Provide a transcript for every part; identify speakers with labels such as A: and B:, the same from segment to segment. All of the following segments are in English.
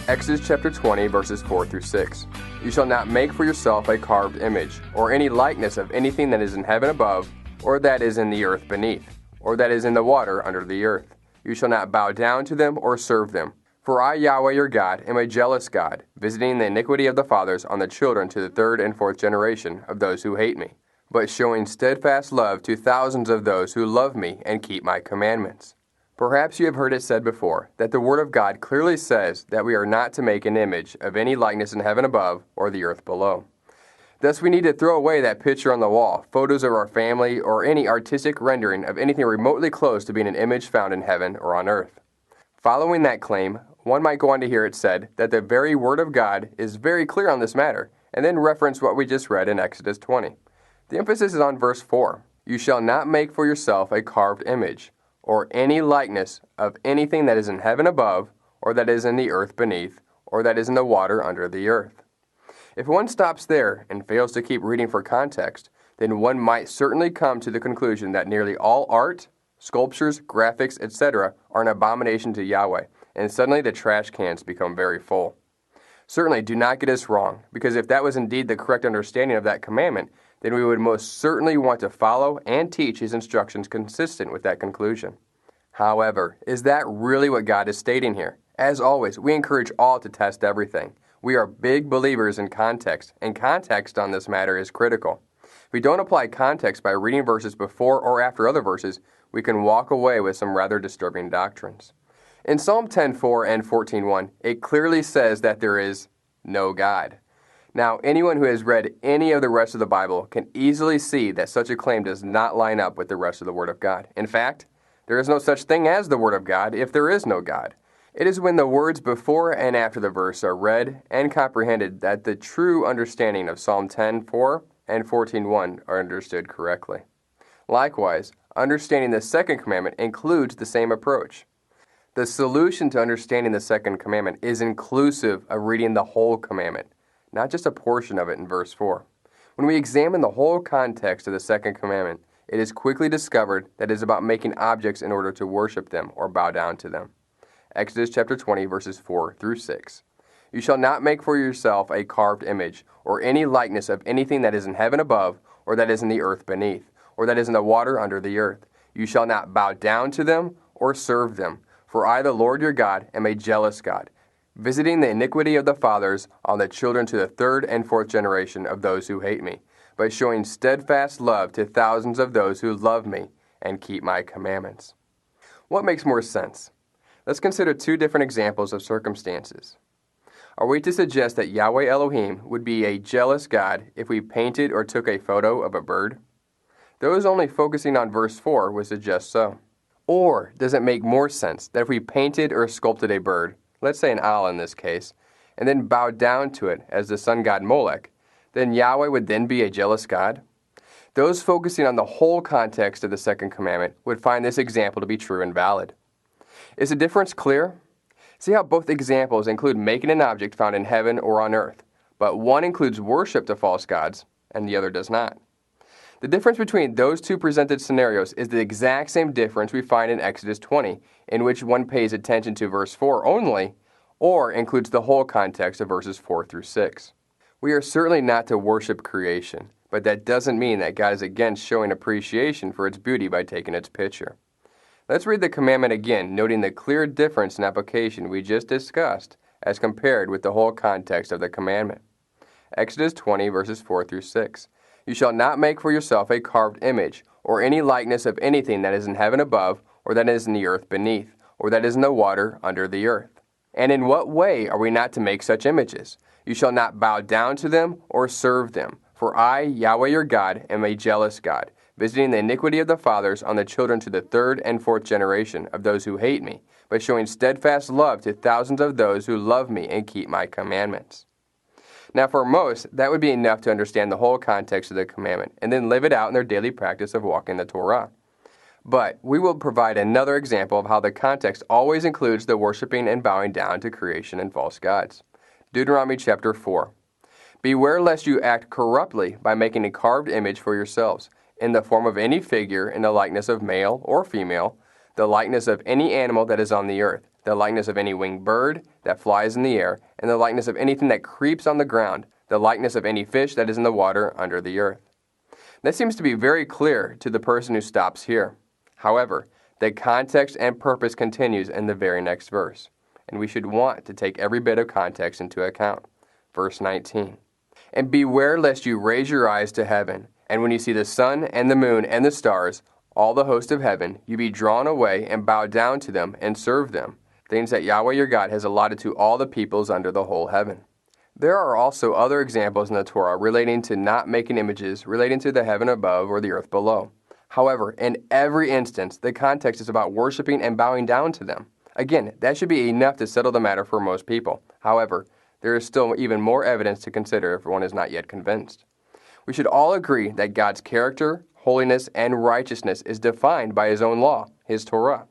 A: Exodus chapter 20, verses 4 through 6. You shall not make for yourself a carved image, or any likeness of anything that is in heaven above, or that is in the earth beneath, or that is in the water under the earth. You shall not bow down to them or serve them. For I, Yahweh your God, am a jealous God, visiting the iniquity of the fathers on the children to the third and fourth generation of those who hate me, but showing steadfast love to thousands of those who love me and keep my commandments. Perhaps you have heard it said before that the Word of God clearly says that we are not to make an image of any likeness in heaven above or the earth below. Thus we need to throw away that picture on the wall, photos of our family, or any artistic rendering of anything remotely close to being an image found in heaven or on earth. Following that claim, one might go on to hear it said that the very Word of God is very clear on this matter, and then reference what we just read in Exodus 20. The emphasis is on verse 4. You shall not make for yourself a carved image, or any likeness of anything that is in heaven above, or that is in the earth beneath, or that is in the water under the earth. If one stops there and fails to keep reading for context, then one might certainly come to the conclusion that nearly all art, sculptures, graphics, etc. are an abomination to Yahweh, and suddenly the trash cans become very full. Certainly do not get us wrong, because if that was indeed the correct understanding of that commandment, then we would most certainly want to follow and teach his instructions consistent with that conclusion. However, is that really what God is stating here? As always, we encourage all to test everything. We are big believers in context, and context on this matter is critical. If we don't apply context by reading verses before or after other verses, we can walk away with some rather disturbing doctrines. In Psalm 10:4 and 14:1, it clearly says that there is no God. Now, anyone who has read any of the rest of the Bible can easily see that such a claim does not line up with the rest of the Word of God. In fact, there is no such thing as the Word of God if there is no God. It is when the words before and after the verse are read and comprehended that the true understanding of Psalm 10:4 and 14:1 are understood correctly. Likewise, understanding the second commandment includes the same approach. The solution to understanding the second commandment is inclusive of reading the whole commandment, not just a portion of it in verse 4. When we examine the whole context of the second commandment, it is quickly discovered that it is about making objects in order to worship them or bow down to them. Exodus chapter 20, verses 4 through 6. You shall not make for yourself a carved image, or any likeness of anything that is in heaven above, or that is in the earth beneath, or that is in the water under the earth. You shall not bow down to them or serve them. For I, the Lord your God, am a jealous God, visiting the iniquity of the fathers on the children to the third and fourth generation of those who hate me, but showing steadfast love to thousands of those who love me and keep my commandments. What makes more sense? Let's consider two different examples of circumstances. Are we to suggest that Yahweh Elohim would be a jealous God if we painted or took a photo of a bird? Those only focusing on verse 4 would suggest so. Or does it make more sense that if we painted or sculpted a bird, let's say an owl in this case, and then bowed down to it as the sun god Molech, then Yahweh would then be a jealous God? Those focusing on the whole context of the second commandment would find this example to be true and valid. Is the difference clear? See how both examples include making an object found in heaven or on earth, but one includes worship to false gods and the other does not. The difference between those two presented scenarios is the exact same difference we find in Exodus 20, in which one pays attention to verse 4 only, or includes the whole context of verses 4 through 6. We are certainly not to worship creation, but that doesn't mean that God is against showing appreciation for its beauty by taking its picture. Let's read the commandment again, noting the clear difference in application we just discussed as compared with the whole context of the commandment. Exodus 20, verses 4 through 6. You shall not make for yourself a carved image, or any likeness of anything that is in heaven above, or that is in the earth beneath, or that is in the water under the earth. And in what way are we not to make such images? You shall not bow down to them or serve them. For I, Yahweh your God, am a jealous God, visiting the iniquity of the fathers on the children to the third and fourth generation of those who hate me, but showing steadfast love to thousands of those who love me and keep my commandments. Now for most, that would be enough to understand the whole context of the commandment, and then live it out in their daily practice of walking the Torah. But we will provide another example of how the context always includes the worshiping and bowing down to creation and false gods. Deuteronomy chapter 4. Beware lest you act corruptly by making a carved image for yourselves, in the form of any figure in the likeness of male or female, the likeness of any animal that is on the earth, the likeness of any winged bird that flies in the air, and the likeness of anything that creeps on the ground, the likeness of any fish that is in the water under the earth. That seems to be very clear to the person who stops here. However, the context and purpose continues in the very next verse, and we should want to take every bit of context into account. Verse 19. And beware lest you raise your eyes to heaven, and when you see the sun and the moon and the stars, all the host of heaven, you be drawn away and bow down to them and serve them, things that Yahweh your God has allotted to all the peoples under the whole heaven. There are also other examples in the Torah relating to not making images relating to the heaven above or the earth below. However, in every instance, the context is about worshiping and bowing down to them. Again, that should be enough to settle the matter for most people. However, there is still even more evidence to consider if one is not yet convinced. We should all agree that God's character, holiness, and righteousness is defined by His own law, His Torah.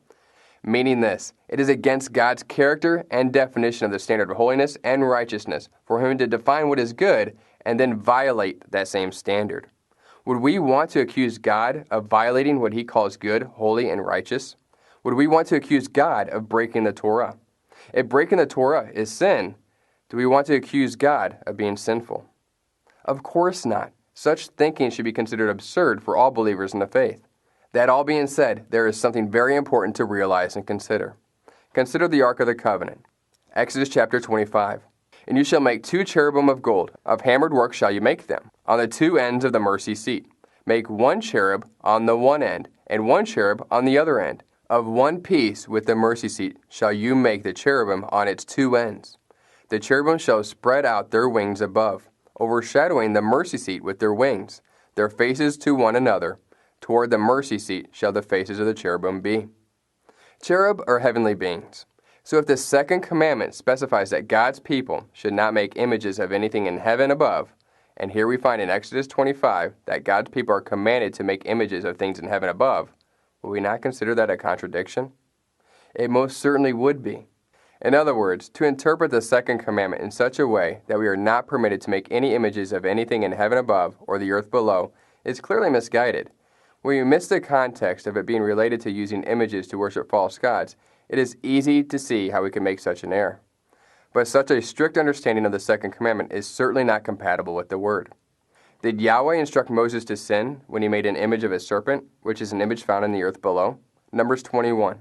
A: Meaning this, it is against God's character and definition of the standard of holiness and righteousness for Him to define what is good and then violate that same standard. Would we want to accuse God of violating what He calls good, holy, and righteous? Would we want to accuse God of breaking the Torah? If breaking the Torah is sin, do we want to accuse God of being sinful? Of course not. Such thinking should be considered absurd for all believers in the faith. That all being said, there is something very important to realize and consider. Consider the Ark of the Covenant. Exodus chapter 25. And you shall make 2 cherubim of gold. Of hammered work shall you make them, on the 2 ends of the mercy seat. Make 1 cherub on the one end, and 1 cherub on the other end. Of one piece with the mercy seat shall you make the cherubim on its 2 ends. The cherubim shall spread out their wings above, overshadowing the mercy seat with their wings, their faces to one another. Toward the mercy seat shall the faces of the cherubim be. Cherub are heavenly beings. So if the second commandment specifies that God's people should not make images of anything in heaven above, and here we find in Exodus 25 that God's people are commanded to make images of things in heaven above, will we not consider that a contradiction? It most certainly would be. In other words, to interpret the second commandment in such a way that we are not permitted to make any images of anything in heaven above or the earth below is clearly misguided. When you miss the context of it being related to using images to worship false gods, it is easy to see how we can make such an error. But such a strict understanding of the second commandment is certainly not compatible with the word. Did Yahweh instruct Moses to sin when he made an image of a serpent, which is an image found in the earth below? Numbers 21.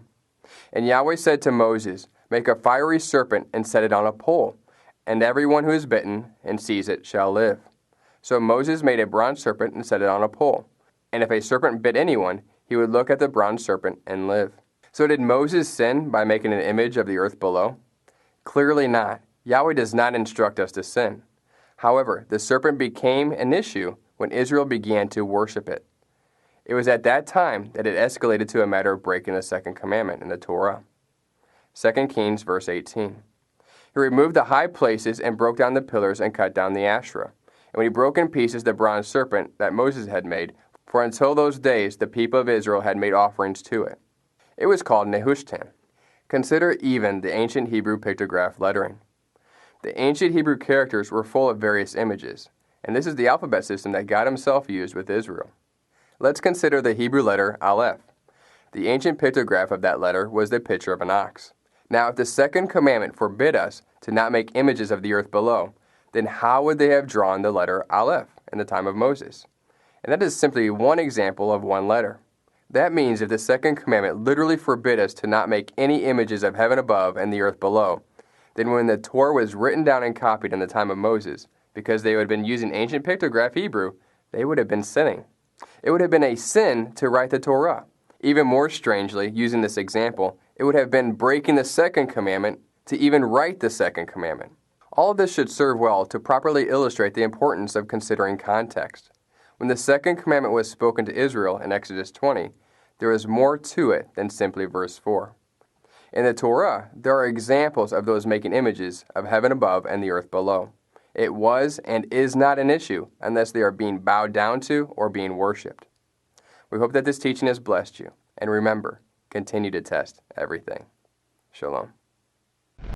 A: And Yahweh said to Moses, make a fiery serpent and set it on a pole, and everyone who is bitten and sees it shall live. So Moses made a bronze serpent and set it on a pole. And if a serpent bit anyone, he would look at the bronze serpent and live. So did Moses sin by making an image of the earth below? Clearly not. Yahweh does not instruct us to sin. However, the serpent became an issue when Israel began to worship it. It was at that time that it escalated to a matter of breaking the second commandment in the Torah. 2 Kings verse 18. He removed the high places and broke down the pillars and cut down the Asherah. And when he broke in pieces the bronze serpent that Moses had made, for until those days the people of Israel had made offerings to it. It was called Nehushtan. Consider even the ancient Hebrew pictograph lettering. The ancient Hebrew characters were full of various images, and this is the alphabet system that God Himself used with Israel. Let's consider the Hebrew letter Aleph. The ancient pictograph of that letter was the picture of an ox. Now, if the second commandment forbid us to not make images of the earth below, then how would they have drawn the letter Aleph in the time of Moses? And that is simply one example of one letter. That means if the second commandment literally forbid us to not make any images of heaven above and the earth below, then when the Torah was written down and copied in the time of Moses, because they would have been using ancient pictograph Hebrew, they would have been sinning. It would have been a sin to write the Torah. Even more strangely, using this example, it would have been breaking the second commandment to even write the second commandment. All of this should serve well to properly illustrate the importance of considering context. When the second commandment was spoken to Israel in Exodus 20, there is more to it than simply verse 4. In the Torah, there are examples of those making images of heaven above and the earth below. It was and is not an issue unless they are being bowed down to or being worshipped. We hope that this teaching has blessed you. And remember, continue to test everything. Shalom.